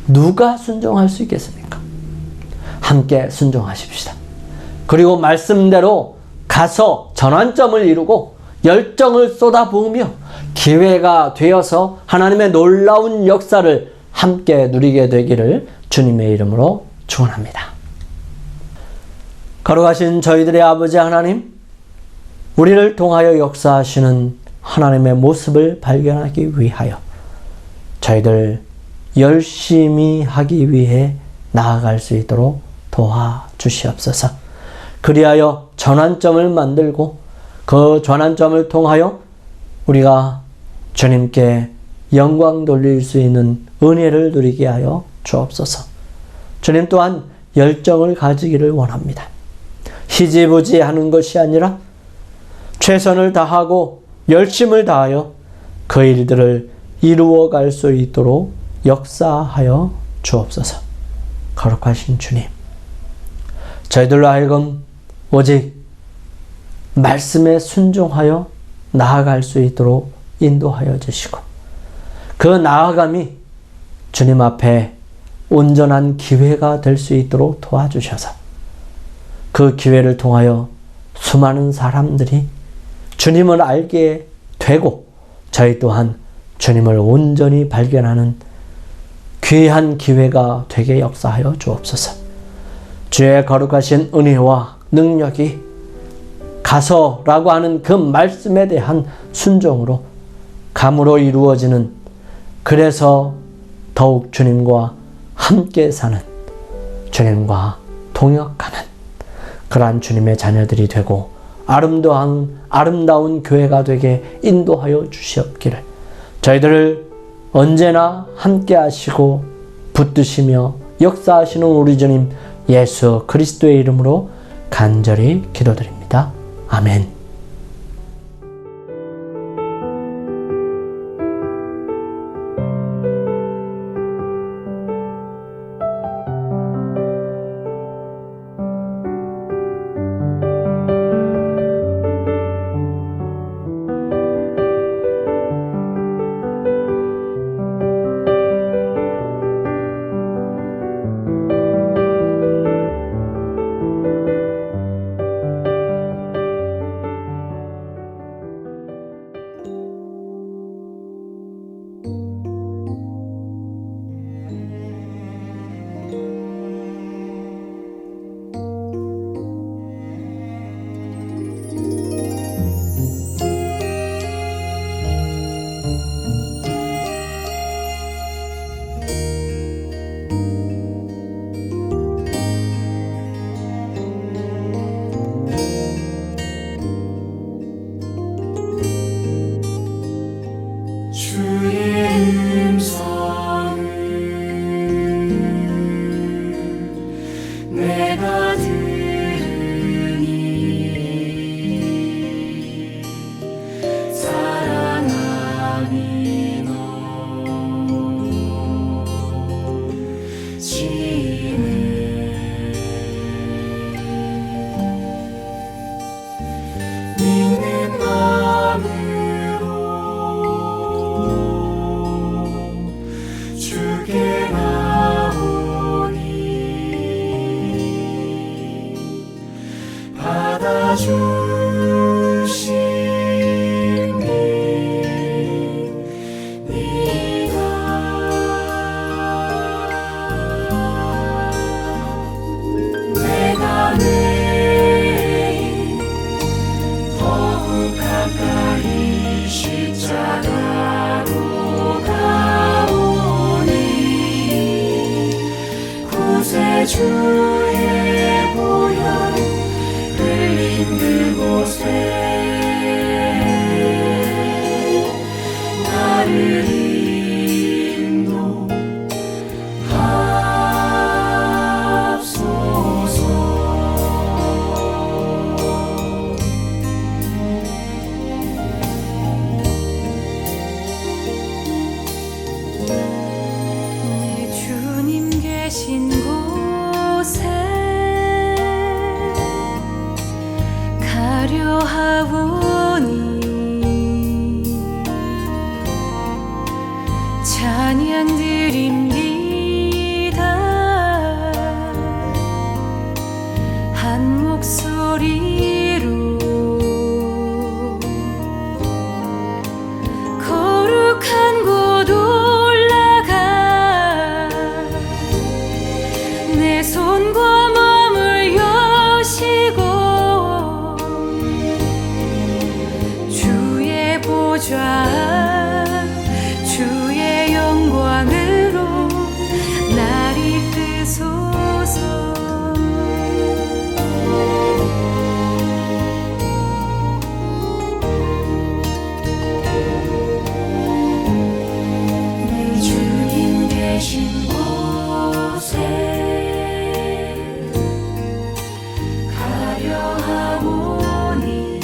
[SPEAKER 6] 누가 순종할 수 있겠습니까? 함께 순종하십시다. 그리고 말씀대로 가서 전환점을 이루고 열정을 쏟아부으며 기회가 되어서 하나님의 놀라운 역사를 함께 누리게 되기를 주님의 이름으로 축원합니다. 거룩하신 저희들의 아버지 하나님, 우리를 통하여 역사하시는 하나님의 모습을 발견하기 위하여 저희들 열심히 하기 위해 나아갈 수 있도록 도와주시옵소서. 그리하여 전환점을 만들고 그 전환점을 통하여 우리가 주님께 영광 돌릴 수 있는 은혜를 누리게 하여 주옵소서. 주님 또한 열정을 가지기를 원합니다. 희지부지하는 것이 아니라 최선을 다하고 열심을 다하여 그 일들을 이루어갈 수 있도록 역사하여 주옵소서. 거룩하신 주님, 저희들로 하여금 오직 말씀에 순종하여 나아갈 수 있도록 인도하여 주시고 그 나아감이 주님 앞에 온전한 기회가 될 수 있도록 도와주셔서 그 기회를 통하여 수많은 사람들이 주님을 알게 되고 저희 또한 주님을 온전히 발견하는 귀한 기회가 되게 역사하여 주옵소서. 주의 거룩하신 은혜와 능력이 가서라고 하는 그 말씀에 대한 순종으로 감으로 이루어지는, 그래서 더욱 주님과 함께 사는, 주님과 동역하는 그러한 주님의 자녀들이 되고 아름다운 교회가 되게 인도하여 주시옵기를 저희들을 언제나 함께 하시고 붙드시며 역사하시는 우리 주님 예수 그리스도의 이름으로 간절히 기도드립니다. 아멘.
[SPEAKER 5] 받아주 주의 보혈 흘린 그곳에 나를
[SPEAKER 2] 내 주님 계신 곳에 가려 하오니 찬양 드립니다 한 목소리로 거룩한 곳 올라가 내 손과 마음을 여시고 주의 보좌 주의 영광으로 날 이끄소서 내 주님 계신 곳에 가려 하오니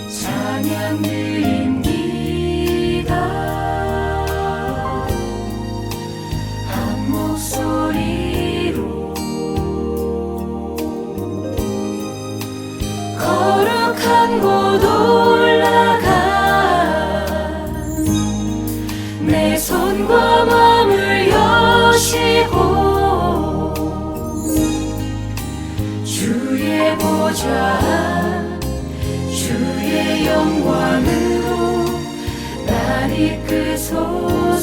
[SPEAKER 2] 찬양 드립니다 한 목소리로 거룩한 곳 올라가 내 손과 마음을 여시고 주의 보좌 주의 영광으로 날 이끄소서